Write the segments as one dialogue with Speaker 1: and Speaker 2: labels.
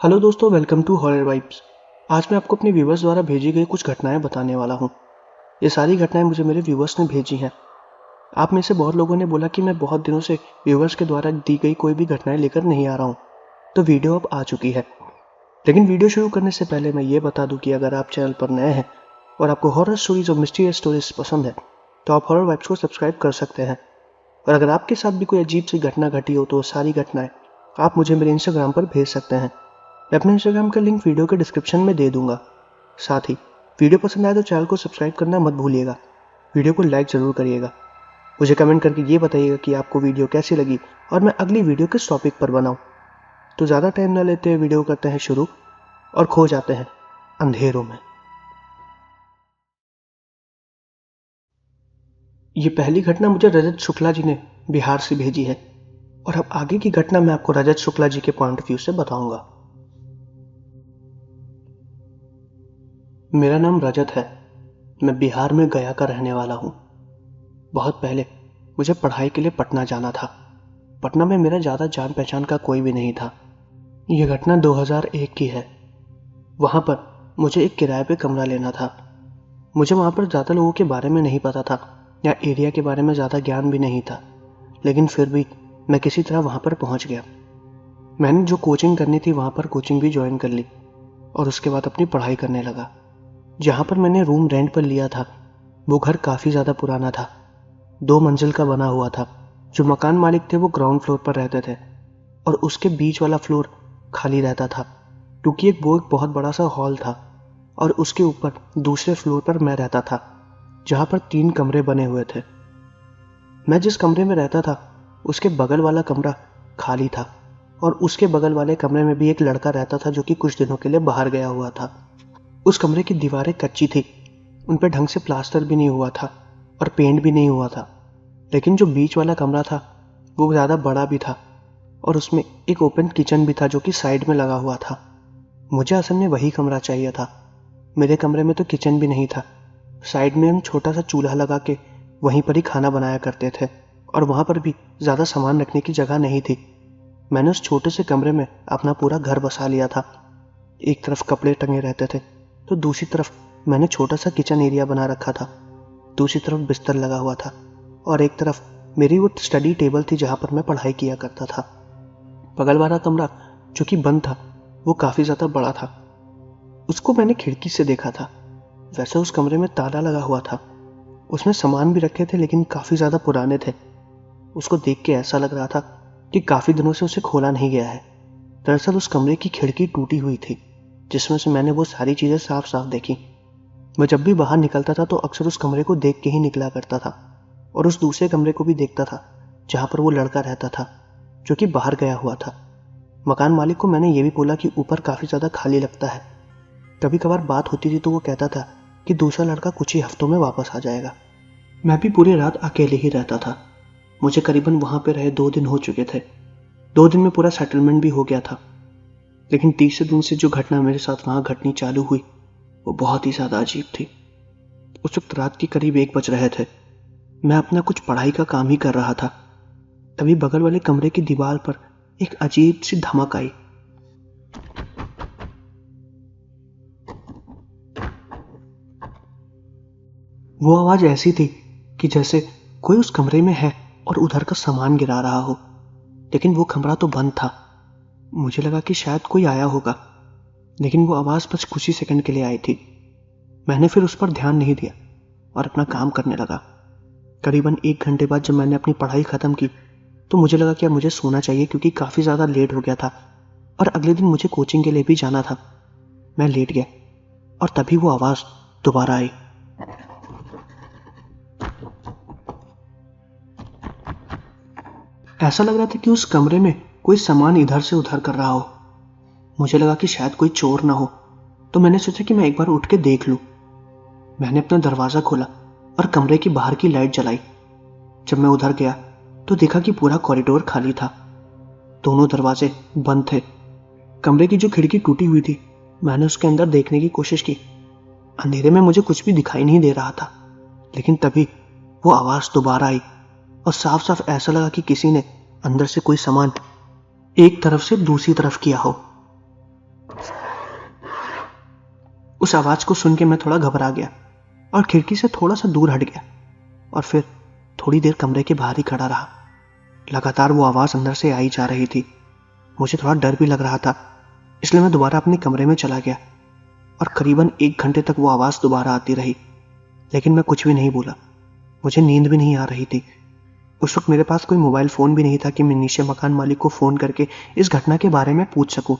Speaker 1: Hello दोस्तों, welcome to horror vibes. आज मैं आपको अपने व्यूवर्स द्वारा भेजी गई कुछ घटनाएं बताने वाला हूं। ये सारी घटनाएं मुझे मेरे व्यूवर्स ने भेजी हैं। आप में से बहुत लोगों ने बोला कि मैं बहुत दिनों से व्यूवर्स के द्वारा दी गई कोई भी घटनाएं लेकर नहीं आ रहा हूं, तो वीडियो अब आ चुकी है। लेकिन वीडियो शुरू करने से पहले मैं ये बता दूं कि अगर आप चैनल पर नए हैं और आपको हॉरर स्टोरीज और मिस्टीरियस स्टोरीज पसंद है तो आप हॉरर वाइब्स को सब्सक्राइब कर सकते हैं। और अगर आपके साथ भी कोई अजीब सी घटना घटी हो तो वो सारी घटनाएं आप मुझे मेरे इंस्टाग्राम पर भेज सकते हैं। मैं अपने इंस्टाग्राम का लिंक वीडियो के डिस्क्रिप्शन में दे दूंगा। साथ ही वीडियो पसंद आए तो चैनल को सब्सक्राइब करना मत भूलिएगा। वीडियो को लाइक ज़रूर करिएगा। मुझे कमेंट करके ये बताइएगा कि आपको वीडियो कैसी लगी और मैं अगली वीडियो किस टॉपिक पर बनाऊं। तो ज़्यादा टाइम न लेते हुए वीडियो करते हैं शुरू और खो जाते हैं अंधेरों में। ये पहली घटना मुझे रजत शुक्ला जी ने बिहार से भेजी है और अब आगे की घटना मैं आपको रजत शुक्ला जी के पॉइंट ऑफ व्यू से बताऊंगा। मेरा नाम रजत है। मैं बिहार में गया का रहने वाला हूँ। बहुत पहले मुझे पढ़ाई के लिए पटना जाना था। पटना में मेरा ज़्यादा जान पहचान का कोई भी नहीं था। यह घटना 2001 की है। वहाँ पर मुझे एक किराए पे कमरा लेना था। मुझे वहाँ पर ज़्यादा लोगों के बारे में नहीं पता था या एरिया के बारे में ज़्यादा ज्ञान भी नहीं था, लेकिन फिर भी मैं किसी तरह वहाँ पर पहुँच गया। मैंने जो कोचिंग करनी थी वहाँ पर कोचिंग भी ज्वाइन कर ली और उसके बाद अपनी पढ़ाई करने लगा। जहाँ पर मैंने रूम रेंट पर लिया था वो घर काफ़ी ज़्यादा पुराना था। 2 मंजिल का बना हुआ था। जो मकान मालिक थे वो ग्राउंड फ्लोर पर रहते थे और उसके बीच वाला फ्लोर खाली रहता था, क्योंकि वो एक बहुत बड़ा सा हॉल था और उसके ऊपर दूसरे फ्लोर पर मैं रहता था, जहाँ पर 3 कमरे बने हुए थे। मैं जिस कमरे में रहता था उसके बगल वाला कमरा खाली था और उसके बगल वाले कमरे में भी एक लड़का रहता था जो कि कुछ दिनों के लिए बाहर गया हुआ था। उस कमरे की दीवारें कच्ची थी, उन पर ढंग से प्लास्टर भी नहीं हुआ था और पेंट भी नहीं हुआ था। लेकिन जो बीच वाला कमरा था वो ज़्यादा बड़ा भी था और उसमें एक ओपन किचन भी था जो कि साइड में लगा हुआ था। मुझे असल में वही कमरा चाहिए था। मेरे कमरे में तो किचन भी नहीं था। साइड में हम छोटा सा चूल्हा लगा के वहीं पर ही खाना बनाया करते थे और वहाँ पर भी ज़्यादा सामान रखने की जगह नहीं थी। मैंने उस छोटे से कमरे में अपना पूरा घर बसा लिया था। एक तरफ कपड़े टंगे रहते थे तो दूसरी तरफ मैंने छोटा सा किचन एरिया बना रखा था। दूसरी तरफ बिस्तर लगा हुआ था और एक तरफ मेरी वो स्टडी टेबल थी जहाँ पर मैं पढ़ाई किया करता था। बगल वाला कमरा जो कि बंद था वो काफ़ी ज़्यादा बड़ा था। उसको मैंने खिड़की से देखा था। वैसे उस कमरे में ताला लगा हुआ था। उसमें सामान भी रखे थे लेकिन काफ़ी ज़्यादा पुराने थे। उसको देख के ऐसा लग रहा था कि काफ़ी दिनों से उसे खोला नहीं गया है। दरअसल उस कमरे की खिड़की टूटी हुई थी जिसमें से मैंने वो सारी चीज़ें साफ साफ देखी। मैं जब भी बाहर निकलता था तो अक्सर उस कमरे को देख के ही निकला करता था और उस दूसरे कमरे को भी देखता था जहाँ पर वो लड़का रहता था जो कि बाहर गया हुआ था। मकान मालिक को मैंने ये भी बोला कि ऊपर काफ़ी ज़्यादा खाली लगता है। कभी कभार बात होती थी तो वो कहता था कि दूसरा लड़का कुछ ही हफ्तों में वापस आ जाएगा। मैं भी पूरी रात अकेले ही रहता था। मुझे करीबन वहाँ पे रहे 2 दिन हो चुके थे। 2 दिन में पूरा सेटलमेंट भी हो गया था। लेकिन तीसरे दिन से जो घटना मेरे साथ वहाँ घटनी चालू हुई वो बहुत ही ज़्यादा अजीब थी। उस वक्त रात के करीब 1 बज रहे थे। मैं अपना कुछ पढ़ाई का काम ही कर रहा था। तभी बगल वाले कमरे की दीवार पर एक अजीब सी धमक आई। वो आवाज़ ऐसी थी कि जैसे कोई उस कमरे में है और उधर का सामान गिरा रहा हो, लेकिन वो कमरा तो बंद था। मुझे लगा कि शायद कोई आया होगा, लेकिन वो आवाज़ बस कुछ ही सेकंड के लिए आई थी। मैंने फिर उस पर ध्यान नहीं दिया और अपना काम करने लगा। करीबन 1 घंटे बाद जब मैंने अपनी पढ़ाई ख़त्म की तो मुझे लगा कि अब मुझे सोना चाहिए क्योंकि काफ़ी ज़्यादा लेट हो गया था और अगले दिन मुझे कोचिंग के लिए भी जाना था। मैं लेट गया और तभी वो आवाज़ दोबारा आई। ऐसा लग रहा था कि उस कमरे में कोई सामान इधर से उधर कर रहा हो। मुझे लगा कि शायद कोई चोर ना हो, तो मैंने सोचा कि मैं एक बार उठ के देख लूं। मैंने अपना दरवाज़ा खोला और कमरे की बाहर की लाइट जलाई। जब मैं उधर गया तो देखा कि पूरा कॉरिडोर खाली था। दोनों दरवाजे बंद थे। कमरे की जो खिड़की टूटी हुई थी, मैंने उसके अंदर देखने की कोशिश की। अंधेरे में मुझे कुछ भी दिखाई नहीं दे रहा था, लेकिन तभी वो आवाज़ दोबारा आई और साफ साफ ऐसा लगा कि किसी ने अंदर से कोई सामान एक तरफ से दूसरी तरफ किया हो। उस आवाज़ को सुन के मैं थोड़ा घबरा गया और खिड़की से थोड़ा सा दूर हट गया और फिर थोड़ी देर कमरे के बाहर ही खड़ा रहा। लगातार वो आवाज़ अंदर से आई जा रही थी। मुझे थोड़ा डर भी लग रहा था, इसलिए मैं दोबारा अपने कमरे में चला गया और करीबन 1 घंटे तक वो आवाज़ दोबारा आती रही, लेकिन मैं कुछ भी नहीं बोला। मुझे नींद भी नहीं आ रही थी। उस वक्त मेरे पास कोई मोबाइल फ़ोन भी नहीं था कि मैं नीचे मकान मालिक को फ़ोन करके इस घटना के बारे में पूछ सकूं,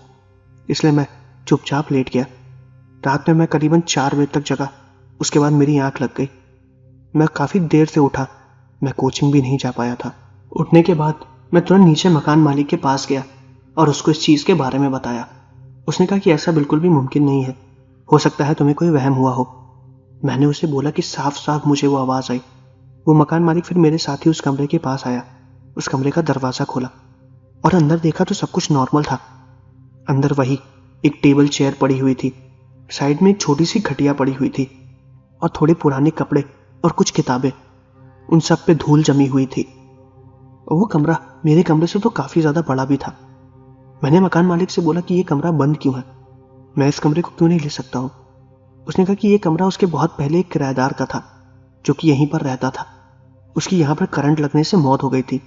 Speaker 1: इसलिए मैं चुपचाप लेट गया। रात में मैं करीबन 4 बजे तक जगा। उसके बाद मेरी आंख लग गई। मैं काफ़ी देर से उठा। मैं कोचिंग भी नहीं जा पाया था। उठने के बाद मैं तुरंत नीचे मकान मालिक के पास गया और उसको इस चीज़ के बारे में बताया। उसने कहा कि ऐसा बिल्कुल भी मुमकिन नहीं है, हो सकता है तुम्हें कोई वहम हुआ हो। मैंने उसे बोला कि साफ साफ मुझे वो आवाज़ आई। वो मकान मालिक फिर मेरे साथ ही उस कमरे के पास आया। उस कमरे का दरवाज़ा खोला और अंदर देखा तो सब कुछ नॉर्मल था। अंदर वही एक टेबल चेयर पड़ी हुई थी, साइड में एक छोटी सी खटिया पड़ी हुई थी और थोड़े पुराने कपड़े और कुछ किताबें, उन सब पे धूल जमी हुई थी। और वो कमरा मेरे कमरे से तो काफ़ी ज़्यादा बड़ा भी था। मैंने मकान मालिक से बोला कि ये कमरा बंद क्यों है, मैं इस कमरे को क्यों नहीं ले सकता हूँ। उसने कहा कि ये कमरा उसके बहुत पहले एक किराएदार का था जो कि यहीं पर रहता था। उसकी यहाँ पर करंट लगने से मौत हो गई थी,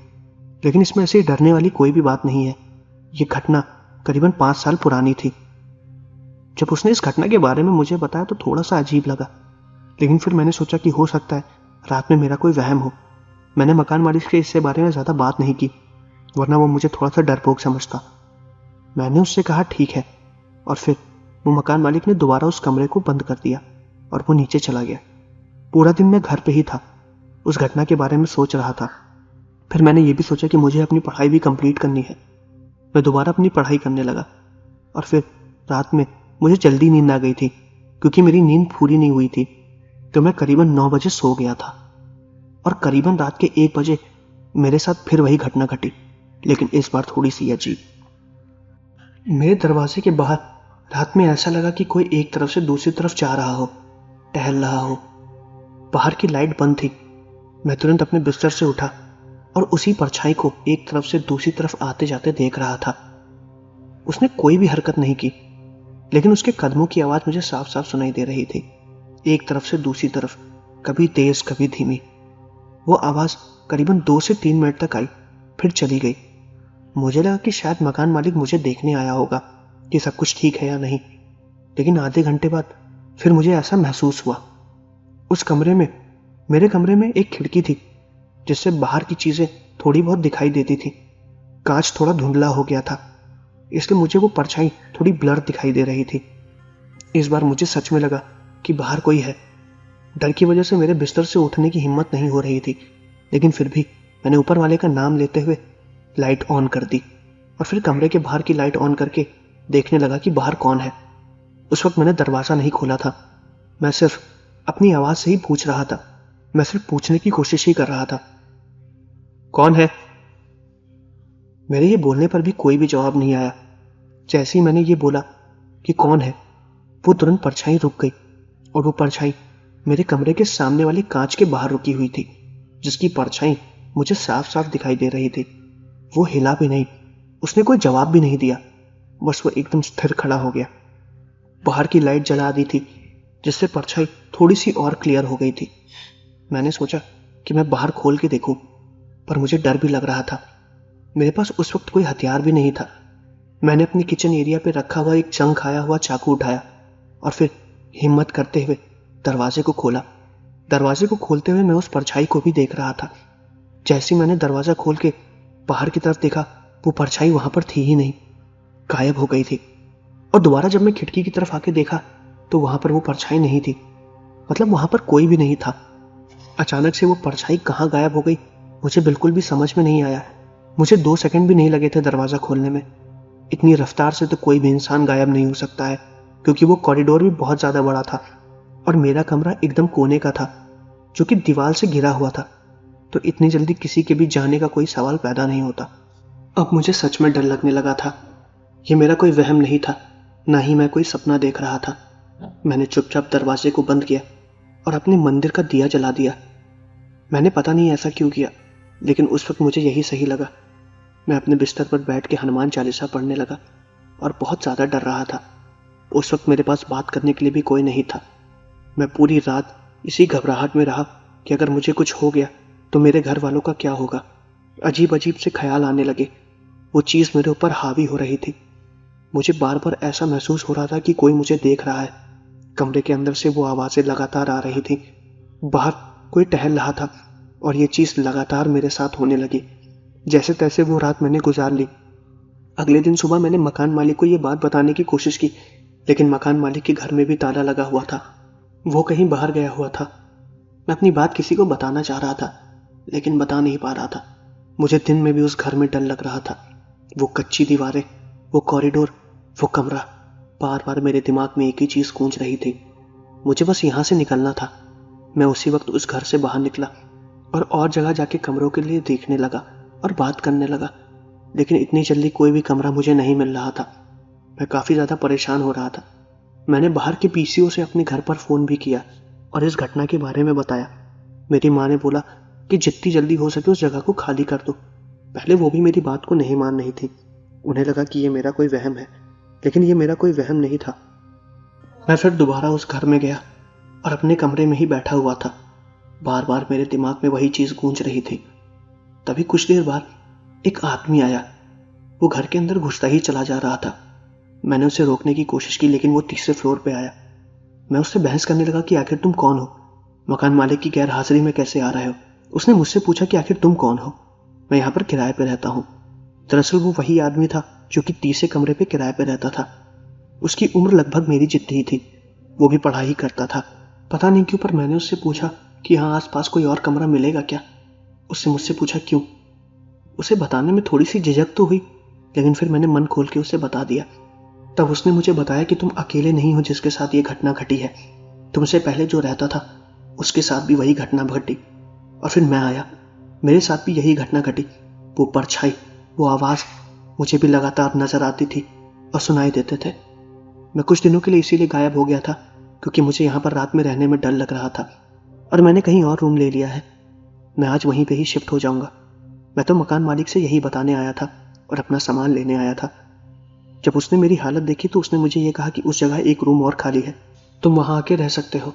Speaker 1: लेकिन इसमें ऐसी डरने वाली कोई भी बात नहीं है। ये घटना करीबन 5 साल पुरानी थी। जब उसने इस घटना के बारे में मुझे बताया तो थोड़ा सा अजीब लगा, लेकिन फिर मैंने सोचा कि हो सकता है रात में मेरा कोई वहम हो। मैंने मकान मालिक से इससे बारे में ज़्यादा बात नहीं की, वरना वो मुझे थोड़ा सा डरपोक समझता। मैंने उससे कहा ठीक है, और फिर वो मकान मालिक ने दोबारा उस कमरे को बंद कर दिया और वो नीचे चला गया। पूरा दिन मैं घर पे ही था, उस घटना के बारे में सोच रहा था। फिर मैंने ये भी सोचा कि मुझे अपनी पढ़ाई भी कंप्लीट करनी है। मैं दोबारा अपनी पढ़ाई करने लगा और फिर रात में मुझे जल्दी नींद आ गई थी क्योंकि मेरी नींद पूरी नहीं हुई थी। तो मैं करीबन 9 बजे सो गया था और करीबन रात के 1 बजे मेरे साथ फिर वही घटना घटी, लेकिन इस बार थोड़ी सी अजीब। मेरे दरवाजे के बाहर रात में ऐसा लगा कि कोई एक तरफ से दूसरी तरफ जा रहा हो, टहल रहा हो। बाहर की लाइट बंद थी। मैं तुरंत अपने बिस्तर से उठा और उसी परछाई को एक तरफ से दूसरी तरफ आते जाते देख रहा था। उसने कोई भी हरकत नहीं की, लेकिन उसके कदमों की आवाज़ मुझे साफ साफ सुनाई दे रही थी, एक तरफ से दूसरी तरफ, कभी तेज कभी धीमी। वो आवाज़ करीबन 2 से 3 मिनट तक आई, फिर चली गई। मुझे लगा कि शायद मकान मालिक मुझे देखने आया होगा कि सब कुछ ठीक है या नहीं, लेकिन आधे घंटे बाद फिर मुझे ऐसा महसूस हुआ। उस कमरे में, मेरे कमरे में एक खिड़की थी जिससे बाहर की चीज़ें थोड़ी बहुत दिखाई देती थी। कांच थोड़ा धुंधला हो गया था, इसलिए मुझे वो परछाई थोड़ी ब्लर दिखाई दे रही थी। इस बार मुझे सच में लगा कि बाहर कोई है। डर की वजह से मेरे बिस्तर से उठने की हिम्मत नहीं हो रही थी, लेकिन फिर भी मैंने ऊपर वाले का नाम लेते हुए लाइट ऑन कर दी और फिर कमरे के बाहर की लाइट ऑन करके देखने लगा कि बाहर कौन है। उस वक्त मैंने दरवाज़ा नहीं खोला था। मैं सिर्फ अपनी आवाज़ से ही पूछ रहा था। मैं सिर्फ पूछने की कोशिश ही कर रहा था, कौन है? मेरे ये बोलने पर भी कोई भी जवाब नहीं आया। जैसे ही मैंने ये बोला कि कौन है, वो तुरंत परछाई रुक गई और वो परछाई मेरे कमरे के सामने वाले कांच के बाहर रुकी हुई थी, जिसकी परछाई मुझे साफ साफ दिखाई दे रही थी। वो हिला भी नहीं, उसने कोई जवाब भी नहीं दिया, बस वो एकदम स्थिर खड़ा हो गया। बाहर की लाइट जला दी थी, जिससे परछाई थोड़ी सी और क्लियर हो गई थी। मैंने सोचा कि मैं बाहर खोल के देखूं, पर मुझे डर भी लग रहा था। मेरे पास उस वक्त कोई हथियार भी नहीं था। मैंने अपने किचन एरिया पे रखा हुआ एक जंग खाया हुआ चाकू उठाया और फिर हिम्मत करते हुए दरवाजे को खोला। दरवाजे को खोलते हुए मैं उस परछाई को भी देख रहा था। जैसे ही मैंने दरवाजा खोल के बाहर की तरफ देखा, वो परछाई वहां पर थी ही नहीं, गायब हो गई थी। और दोबारा जब मैं खिड़की की तरफ आके देखा तो वहां पर वो परछाई नहीं थी, मतलब वहां पर कोई भी नहीं था। अचानक से वो परछाई कहाँ गायब हो गई, मुझे बिल्कुल भी समझ में नहीं आया। मुझे 2 सेकंड भी नहीं लगे थे दरवाजा खोलने में। इतनी रफ्तार से तो कोई भी इंसान गायब नहीं हो सकता है, क्योंकि वो कॉरिडोर भी बहुत ज्यादा बड़ा था और मेरा कमरा एकदम कोने का था, जो कि दीवार से घिरा हुआ था। तो इतनी जल्दी किसी के भी जाने का कोई सवाल पैदा नहीं होता। अब मुझे सच में डर लगने लगा था। ये मेरा कोई वहम नहीं था, ना ही मैं कोई सपना देख रहा था। मैंने चुपचाप दरवाजे को बंद किया और अपने मंदिर का दिया जला दिया। मैंने पता नहीं ऐसा क्यों किया, लेकिन उस वक्त मुझे यही सही लगा। मैं अपने बिस्तर पर बैठ के हनुमान चालीसा पढ़ने लगा और बहुत ज़्यादा डर रहा था। उस वक्त मेरे पास बात करने के लिए भी कोई नहीं था। मैं पूरी रात इसी घबराहट में रहा कि अगर मुझे कुछ हो गया तो मेरे घर वालों का क्या होगा। अजीब अजीब से ख्याल आने लगे। वो चीज़ मेरे ऊपर हावी हो रही थी। मुझे बार बार ऐसा महसूस हो रहा था कि कोई मुझे देख रहा है। कमरे के अंदर से वो आवाज़ें लगातार आ रही थी। बाहर कोई टहल रहा था और ये चीज़ लगातार मेरे साथ होने लगी। जैसे तैसे वो रात मैंने गुजार ली। अगले दिन सुबह मैंने मकान मालिक को ये बात बताने की कोशिश की, लेकिन मकान मालिक के घर में भी ताला लगा हुआ था। वो कहीं बाहर गया हुआ था। मैं अपनी बात किसी को बताना चाह रहा था, लेकिन बता नहीं पा रहा था। मुझे दिन में भी उस घर में डर लग रहा था। वो कच्ची दीवारें, वो कॉरिडोर, वो कमरा, बार बार मेरे दिमाग में एक ही चीज़ गूंज रही थी। मुझे बस यहाँ से निकलना था। मैं उसी वक्त उस घर से बाहर निकला और जगह जाके कमरों के लिए देखने लगा और बात करने लगा, लेकिन इतनी जल्दी कोई भी कमरा मुझे नहीं मिल रहा था। मैं काफ़ी ज़्यादा परेशान हो रहा था। मैंने बाहर के पीसीओ से अपने घर पर फ़ोन भी किया और इस घटना के बारे में बताया। मेरी माँ ने बोला कि जितनी जल्दी हो सके उस जगह को खाली कर दो। पहले वो भी मेरी बात को नहीं मान रही थी। उन्हें लगा कि ये मेरा कोई वहम है, लेकिन ये मेरा कोई वहम नहीं था। मैं फिर दोबारा उस घर में गया और अपने कमरे में ही बैठा हुआ था। बार बार मेरे दिमाग में वही चीज़ गूंज रही थी। तभी कुछ देर बाद एक आदमी आया। वो घर के अंदर घुसता ही चला जा रहा था। मैंने उसे रोकने की कोशिश की, लेकिन वो तीसरे फ्लोर पे आया। मैं उससे बहस करने लगा कि आखिर तुम कौन हो, मकान मालिक की गैर हाजिरी में कैसे आ रहे हो। उसने मुझसे पूछा कि आखिर तुम कौन हो, मैं यहाँ पर किराए पे रहता हूँ। दरअसल वो वही आदमी था जो कि तीसरे कमरे पे किराए पे रहता था। उसकी उम्र लगभग मेरी जितनी ही थी। वो भी पढ़ाई करता था। पता नहीं क्यों, पर मैंने उससे पूछा कि यहाँ आसपास कोई और कमरा मिलेगा क्या। उससे मुझसे पूछा क्यों। उसे बताने में थोड़ी सी झिझक तो हुई, लेकिन फिर मैंने मन खोल के उसे बता दिया। तब उसने मुझे बताया कि तुम अकेले नहीं हो जिसके साथ ये घटना घटी है। तुमसे पहले जो रहता था उसके साथ भी वही घटना घटी, और फिर मैं आया, मेरे साथ भी यही घटना घटी। वो परछाई, वो आवाज़ मुझे भी लगातार नजर आती थी और सुनाई देते थे। मैं कुछ दिनों के लिए इसीलिए गायब हो गया था क्योंकि मुझे यहाँ पर रात में रहने में डर लग रहा था, और मैंने कहीं और रूम ले लिया है। मैं आज वहीं पे ही शिफ्ट हो जाऊंगा। मैं तो मकान मालिक से यही बताने आया था और अपना सामान लेने आया था। जब उसने मेरी हालत देखी तो उसने मुझे ये कहा कि उस जगह एक रूम और खाली है, तुम वहाँ आके रह सकते हो।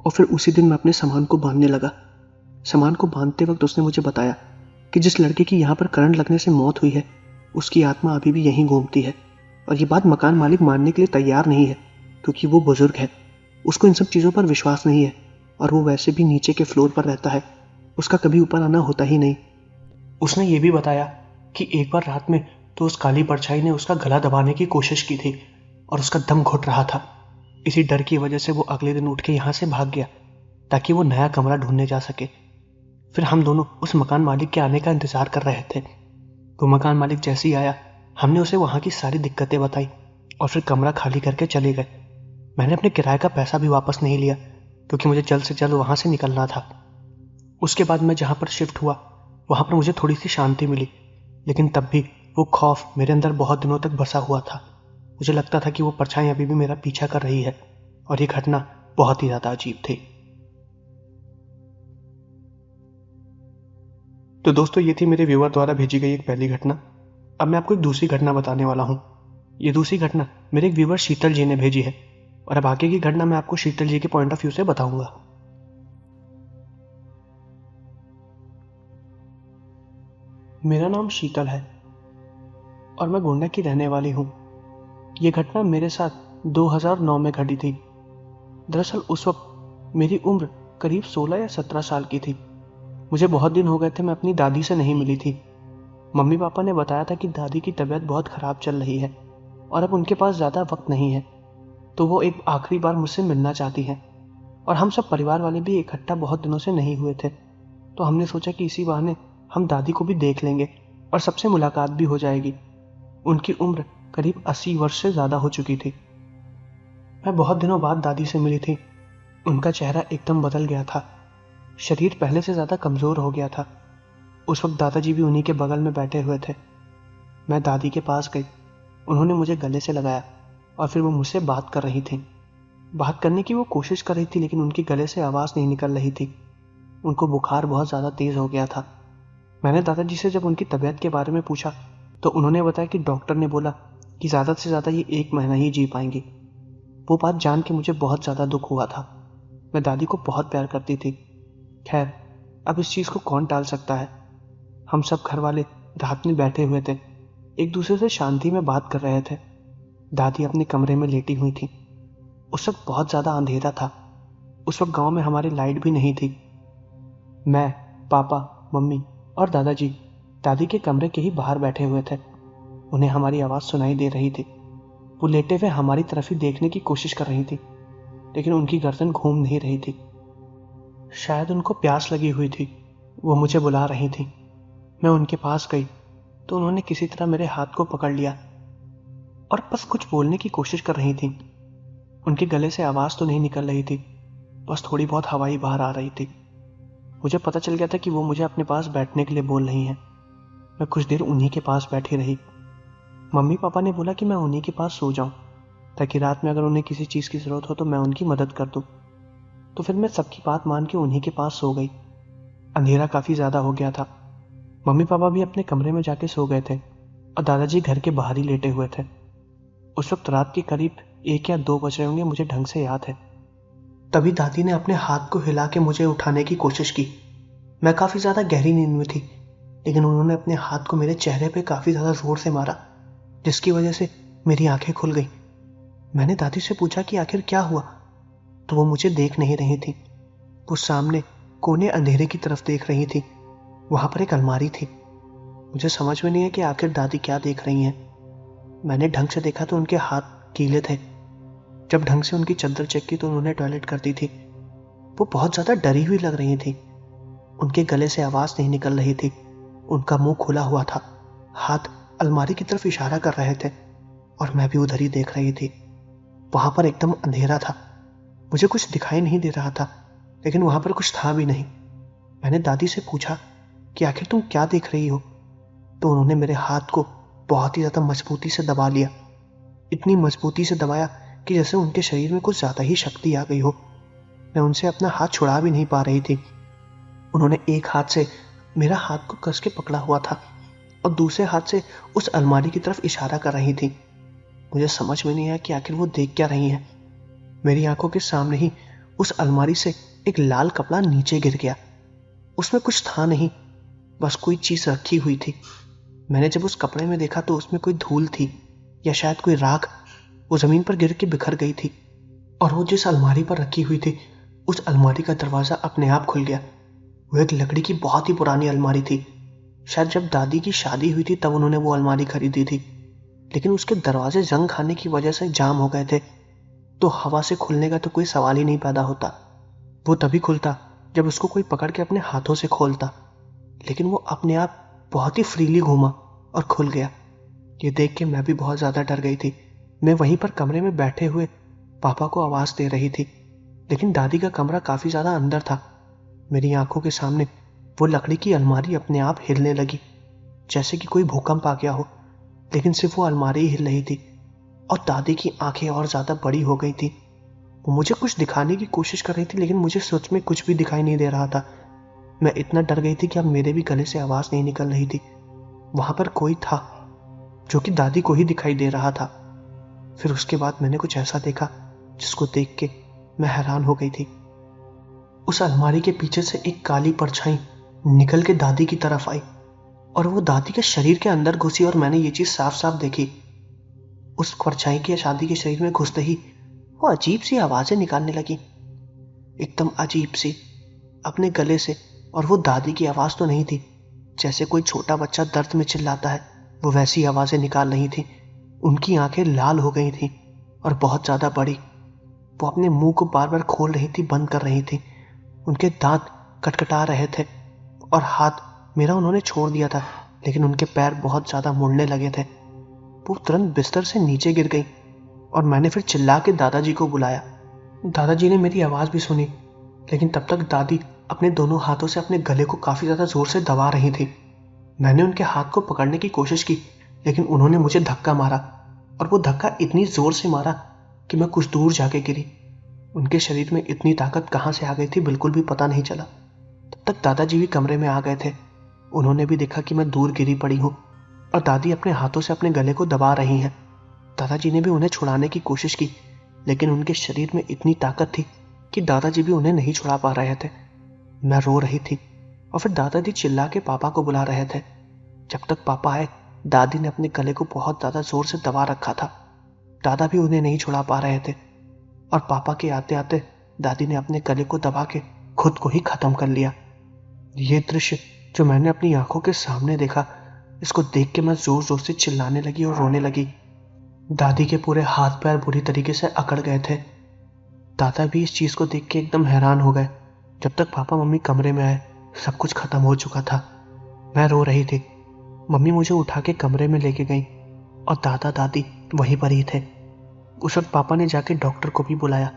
Speaker 1: और फिर उसी दिन मैं अपने सामान को बांधने लगा। सामान को बांधते वक्त उसने मुझे बताया कि जिस लड़के की यहाँ पर करंट लगने से मौत हुई है उसकी आत्मा अभी भी यहीं घूमती है। और ये बात मकान मालिक मानने के लिए तैयार नहीं है क्योंकि वो बुजुर्ग है, उसको इन सब चीज़ों पर विश्वास नहीं है, और वो वैसे भी नीचे के फ्लोर पर रहता है, उसका कभी ऊपर आना होता ही नहीं। उसने ये भी बताया कि एक बार रात में तो उस काली परछाई ने उसका गला दबाने की कोशिश की थी और उसका दम घुट रहा था। इसी डर की वजह से वो अगले दिन उठ के यहाँ से भाग गया ताकि वो नया कमरा ढूंढने जा सके। फिर हम दोनों उस मकान मालिक के आने का इंतजार कर रहे थे। वो मकान मालिक जैसे ही आया, हमने उसे वहाँ की सारी दिक्कतें बताई और फिर कमरा खाली करके चले गए। मैंने अपने किराए का पैसा भी वापस नहीं लिया क्योंकि मुझे जल्द से जल्द वहाँ से निकलना था। उसके बाद मैं जहाँ पर शिफ्ट हुआ वहाँ पर मुझे थोड़ी सी शांति मिली, लेकिन तब भी वो खौफ मेरे अंदर बहुत दिनों तक बसा हुआ था। मुझे लगता था कि वो परछाई अभी भी मेरा पीछा कर रही है, और ये घटना बहुत ही ज़्यादा अजीब थी। तो दोस्तों, ये थी मेरे व्यूअर द्वारा भेजी गई एक पहली घटना। अब मैं आपको एक दूसरी घटना बताने वाला हूँ। ये दूसरी घटना मेरे एक व्यूअर शीतल जी ने भेजी है, और अब आगे की घटना मैं आपको शीतल जी के पॉइंट ऑफ व्यू से बताऊंगा। मेरा नाम शीतल है और मैं गोंडा की रहने वाली हूँ। ये घटना मेरे साथ 2009 में घटी थी। दरअसल उस वक्त मेरी उम्र करीब 16 या 17 साल की थी। मुझे बहुत दिन हो गए थे मैं अपनी दादी से नहीं मिली थी। मम्मी पापा ने बताया था कि दादी की तबीयत बहुत ख़राब चल रही है और अब उनके पास ज़्यादा वक्त नहीं है, तो वो एक आखिरी बार मुझसे मिलना चाहती हैं। और हम सब परिवार वाले भी इकट्ठा बहुत दिनों से नहीं हुए थे, तो हमने सोचा कि इसी बहाने हम दादी को भी देख लेंगे और सबसे मुलाकात भी हो जाएगी। उनकी उम्र करीब 80 वर्ष से ज़्यादा हो चुकी थी। मैं बहुत दिनों बाद दादी से मिली थी। उनका चेहरा एकदम बदल गया था। शरीर पहले से ज़्यादा कमज़ोर हो गया था। उस वक्त दादाजी भी उन्हीं के बगल में बैठे हुए थे। मैं दादी के पास गई। उन्होंने मुझे गले से लगाया और फिर वो मुझसे बात कर रही थी। बात करने की वो कोशिश कर रही थी, लेकिन उनकी गले से आवाज़ नहीं निकल रही थी। उनको बुखार बहुत ज़्यादा तेज़ हो गया था। मैंने दादाजी से जब उनकी तबीयत के बारे में पूछा तो उन्होंने बताया कि डॉक्टर ने बोला कि ज़्यादा से ज़्यादा ये 1 महीना ही जी पाएंगी। वो बात जान के मुझे बहुत ज़्यादा दुख हुआ था। मैं दादी को बहुत प्यार करती थी। खैर, अब इस चीज़ को कौन टाल सकता है। हम सब घर वाले रात में बैठे हुए थे, एक दूसरे से शांति में बात कर रहे थे। दादी अपने कमरे में लेटी हुई थी। उस वक्त बहुत ज़्यादा अंधेरा था। उस वक्त गांव में हमारी लाइट भी नहीं थी। मैं, पापा, मम्मी और दादाजी दादी के कमरे के ही बाहर बैठे हुए थे। उन्हें हमारी आवाज़ सुनाई दे रही थी। वो लेटे हुए हमारी तरफ ही देखने की कोशिश कर रही थी, लेकिन उनकी गर्दन घूम नहीं रही थी। शायद उनको प्यास लगी हुई थी। वो मुझे बुला रही थी। मैं उनके पास गई तो उन्होंने किसी तरह मेरे हाथ को पकड़ लिया और बस कुछ बोलने की कोशिश कर रही थी। उनके गले से आवाज़ तो नहीं निकल रही थी, बस थोड़ी बहुत हवा ही बाहर आ रही थी। मुझे पता चल गया था कि वो मुझे अपने पास बैठने के लिए बोल रही हैं। मैं कुछ देर उन्हीं के पास बैठी रही। मम्मी पापा ने बोला कि मैं उन्हीं के पास सो जाऊं, ताकि रात में अगर उन्हें किसी चीज़ की ज़रूरत हो तो मैं उनकी मदद कर दूं। तो फिर मैं सबकी बात मान के उन्हीं के पास सो गई। अंधेरा काफ़ी ज़्यादा हो गया था। मम्मी पापा भी अपने कमरे में जाके सो गए थे और दादाजी घर के बाहर ही लेटे हुए थे। उस वक्त रात के करीब 1 या 2 बज रहे होंगे, मुझे ढंग से याद है। तभी दादी ने अपने हाथ को हिला के मुझे उठाने की कोशिश की। मैं काफ़ी ज़्यादा गहरी नींद में थी, लेकिन उन्होंने अपने हाथ को मेरे चेहरे पे काफ़ी ज़्यादा ज़ोर से मारा, जिसकी वजह से मेरी आंखें खुल गईं। मैंने दादी से पूछा कि आखिर क्या हुआ, तो वो मुझे देख नहीं रही थी। वो सामने कोने अंधेरे की तरफ देख रही थी। वहाँ पर एक अलमारी थी। मुझे समझ में नहीं है कि आखिर दादी क्या देख रही हैं। मैंने ढंग से देखा तो उनके हाथ गीले थे। जब ढंग से उनकी चद्दर चेक की तो उन्होंने टॉयलेट कर दी थी। वो बहुत ज़्यादा डरी हुई लग रही थी। उनके गले से आवाज़ नहीं निकल रही थी। उनका मुंह खुला हुआ था। हाथ अलमारी की तरफ इशारा कर रहे थे और मैं भी उधर ही देख रही थी। वहां पर एकदम अंधेरा था। मुझे कुछ दिखाई नहीं दे रहा था, लेकिन वहां पर कुछ था भी नहीं। मैंने दादी से पूछा कि आखिर तुम क्या देख रही हो, तो उन्होंने मेरे हाथ को बहुत ही ज़्यादा मजबूती से दबा लिया। इतनी मजबूती से दबाया कि जैसे उनके शरीर में कुछ ज़्यादा ही शक्ति आ गई हो। मैं उनसे अपना हाथ छुड़ा भी नहीं पा रही थी। उन्होंने एक हाथ से मेरा हाथ को कस के पकड़ा हुआ था और दूसरे हाथ से उस अलमारी की तरफ इशारा कर रही थी। मुझे समझ में नहीं आया कि आखिर वो देख क्या रही हैं। मेरी आंखों के सामने ही उस अलमारी से एक लाल कपड़ा नीचे गिर गया। उसमें कुछ था नहीं, बस कोई चीज़ रखी हुई थी। मैंने जब उस कपड़े में देखा तो उसमें कोई धूल थी या शायद कोई राख। वो ज़मीन पर गिर के बिखर गई थी और वो जिस अलमारी पर रखी हुई थी, उस अलमारी का दरवाज़ा अपने आप खुल गया। वो एक लकड़ी की बहुत ही पुरानी अलमारी थी। शायद जब दादी की शादी हुई थी तब उन्होंने वो अलमारी खरीदी थी, लेकिन उसके दरवाजे जंग खाने की वजह से जाम हो गए थे, तो हवा से खुलने का तो कोई सवाल ही नहीं पैदा होता। वो तभी खुलता जब उसको कोई पकड़ के अपने हाथों से खोलता, लेकिन वो अपने आप बहुत ही फ्रीली घूमा और खुल गया। ये देख के मैं भी बहुत ज़्यादा डर गई थी। मैं वहीं पर कमरे में बैठे हुए पापा को आवाज़ दे रही थी, लेकिन दादी का कमरा काफ़ी ज़्यादा अंदर था। मेरी आंखों के सामने वो लकड़ी की अलमारी अपने आप हिलने लगी, जैसे कि कोई भूकंप आ गया हो, लेकिन सिर्फ वो अलमारी ही हिल रही थी और दादी की आंखें और ज़्यादा बड़ी हो गई थी। वो मुझे कुछ दिखाने की कोशिश कर रही थी, लेकिन मुझे सच में कुछ भी दिखाई नहीं दे रहा था। मैं इतना डर गई थी कि अब मेरे भी गले से आवाज़ नहीं निकल रही थी। वहाँ पर कोई था जो कि दादी को ही दिखाई दे रहा था। फिर उसके बाद मैंने कुछ ऐसा देखा जिसको देख के मैं हैरान हो गई थी। उस अलमारी के पीछे से एक काली परछाई निकल के दादी की तरफ आई और वो दादी के शरीर के अंदर घुसी और मैंने ये चीज़ साफ साफ देखी। उस परछाई के दादी के शरीर में घुसते ही वो अजीब सी आवाज़ें निकालने लगी, एकदम अजीब सी, अपने गले से। और वो दादी की आवाज़ तो नहीं थी, जैसे कोई छोटा बच्चा दर्द में चिल्लाता है, वो वैसी आवाज़ें निकाल रही थी। उनकी आंखें लाल हो गई थी और बहुत ज़्यादा बड़ी। वो अपने मुंह को बार बार खोल रही थी, बंद कर रही थी। उनके दांत कटकटा रहे थे और हाथ मेरा उन्होंने छोड़ दिया था, लेकिन उनके पैर बहुत ज़्यादा मुड़ने लगे थे। वो तुरंत बिस्तर से नीचे गिर गई और मैंने फिर चिल्ला के दादाजी को बुलाया। दादाजी ने मेरी आवाज़ भी सुनी, लेकिन तब तक दादी अपने दोनों हाथों से अपने गले को काफ़ी ज़्यादा ज़ोर से दबा रही थी। मैंने उनके हाथ को पकड़ने की कोशिश की, लेकिन उन्होंने मुझे धक्का मारा और वो धक्का इतनी ज़ोर से मारा कि मैं कुछ दूर जाके गिरी। उनके शरीर में इतनी ताकत कहाँ से आ गई थी बिल्कुल भी पता नहीं चला। तब तक दादाजी भी कमरे में आ गए थे। उन्होंने भी देखा कि मैं दूर गिरी पड़ी हूँ और दादी अपने हाथों से अपने गले को दबा रही हैं। दादाजी ने भी उन्हें छुड़ाने की कोशिश की, लेकिन उनके शरीर में इतनी ताकत थी कि दादाजी भी उन्हें नहीं छुड़ा पा रहे थे। मैं रो रही थी और फिर दादाजी चिल्ला के पापा को बुला रहे थे। जब तक पापा आए, दादी ने अपने गले को बहुत ज्यादा जोर से दबा रखा था। दादा भी उन्हें नहीं छुड़ा पा रहे थे और पापा के आते आते दादी ने अपने गले को दबा के खुद को ही खत्म कर लिया। ये दृश्य जो मैंने अपनी आंखों के सामने देखा, इसको देख के मैं जोर जोर से चिल्लाने लगी और रोने लगी। दादी के पूरे हाथ पैर बुरी तरीके से अकड़ गए थे। दादा भी इस चीज को देख के एकदम हैरान हो गए। जब तक पापा मम्मी कमरे में आए, सब कुछ खत्म हो चुका था। मैं रो रही थी। मम्मी मुझे उठा के कमरे में लेके गई और दादा दादी वहीं पर ही थे। उस वक्त पापा ने जाके डॉक्टर को भी बुलाया,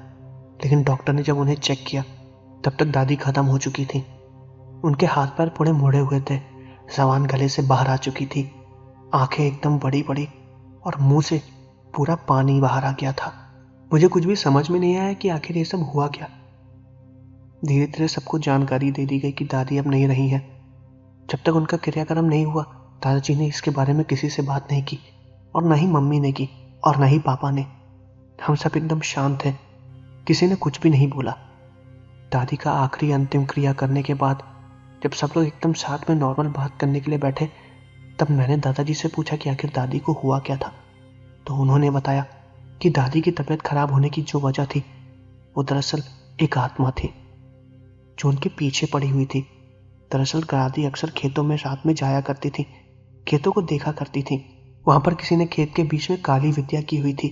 Speaker 1: लेकिन डॉक्टर ने जब उन्हें चेक किया तब तक दादी खत्म हो चुकी थी। उनके हाथ पैर पूरे मुड़े हुए थे, जबान गले से बाहर आ चुकी थी, आंखें एकदम बड़ी बड़ी और मुंह से पूरा पानी बाहर आ गया था। मुझे कुछ भी समझ में नहीं आया कि आखिर ये सब हुआ क्या। धीरे धीरे सबको जानकारी दे दी गई कि दादी अब नहीं रही है। जब तक उनका क्रियाक्रम नहीं हुआ, दादाजी ने इसके बारे में किसी से बात नहीं की, और न ही मम्मी ने की और न ही पापा ने। हम सब एकदम शांत थे, किसी ने कुछ भी नहीं बोला। दादी का आखिरी अंतिम क्रिया करने के बाद जब सब लोग एकदम साथ में नॉर्मल बात करने के लिए बैठे, तब मैंने दादाजी से पूछा कि आखिर दादी को हुआ क्या था। तो उन्होंने बताया कि दादी की तबीयत खराब होने की जो वजह थी, वो दरअसल एक आत्मा थी जो उनके पीछे पड़ी हुई थी। दरअसल दादी अक्सर खेतों में रात में जाया करती थी, खेतों को देखा करती थी। वहां पर किसी ने खेत के बीच में काली विद्या की हुई थी।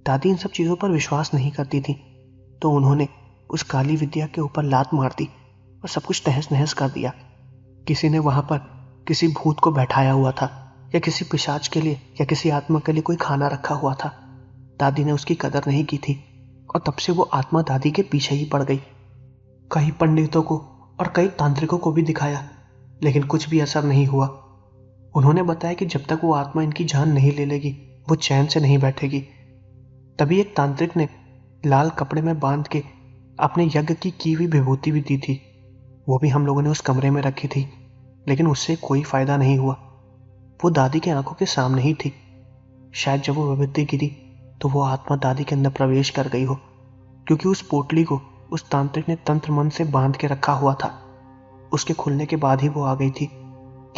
Speaker 1: दादी इन सब चीजों पर विश्वास नहीं करती थी, तो उन्होंने उस काली विद्या के ऊपर लात मार दी और सब कुछ तहस नहस कर दिया। किसी ने वहां पर किसी भूत को बैठाया हुआ था, या किसी पिशाच के लिए या किसी आत्मा के लिए कोई खाना रखा हुआ था। दादी ने उसकी कदर नहीं की थी और तब से वो आत्मा दादी के पीछे ही पड़ गई। कई पंडितों को और कई तांत्रिकों को भी दिखाया, लेकिन कुछ भी असर नहीं हुआ। उन्होंने बताया कि जब तक वो आत्मा इनकी जान नहीं ले लेगी, वो चैन से नहीं बैठेगी। तभी एक तांत्रिक ने लाल कपड़े में बांध के अपने यज्ञ की हुई विभूति भी दी थी। वो भी हम लोगों ने उस कमरे में रखी थी, लेकिन उससे कोई फायदा नहीं हुआ। वो दादी की आंखों के सामने ही थी। शायद जब वो विभूति गिरी तो वो आत्मा दादी के अंदर प्रवेश कर गई हो, क्योंकि उस पोटली को उस तांत्रिक ने तंत्र मन से बांध के रखा हुआ था। उसके खुलने के बाद ही वो आ गई थी,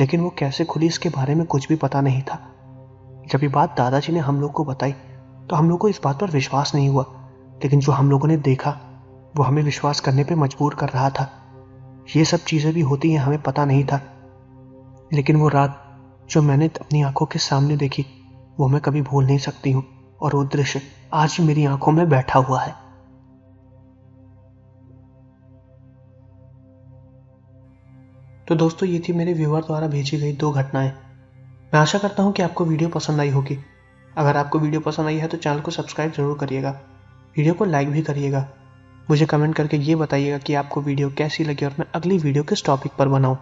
Speaker 1: लेकिन वो कैसे खुली इसके बारे में कुछ भी पता नहीं था। जब ये बात दादाजी ने हम लोग को बताई तो हम लोग को इस बात पर विश्वास नहीं हुआ, लेकिन जो हम लोगों ने देखा वो हमें विश्वास करने पे मजबूर कर रहा था। ये सब चीजें भी होती हैं, हमें पता नहीं था। लेकिन वो रात जो मैंने अपनी आंखों के सामने देखी, वो मैं कभी भूल नहीं सकती हूँ, और वो दृश्य आज भी मेरी आंखों में बैठा हुआ है। तो दोस्तों, ये थी मेरे व्यूअर द्वारा भेजी गई 2 घटनाएं। मैं आशा करता हूँ कि आपको वीडियो पसंद आई होगी। अगर आपको वीडियो पसंद आई है तो चैनल को सब्सक्राइब जरूर करिएगा, वीडियो को लाइक भी करिएगा। मुझे कमेंट करके ये बताइएगा कि आपको वीडियो कैसी लगी और मैं अगली वीडियो किस टॉपिक पर बनाऊं।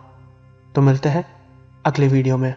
Speaker 1: तो मिलते हैं अगले वीडियो में।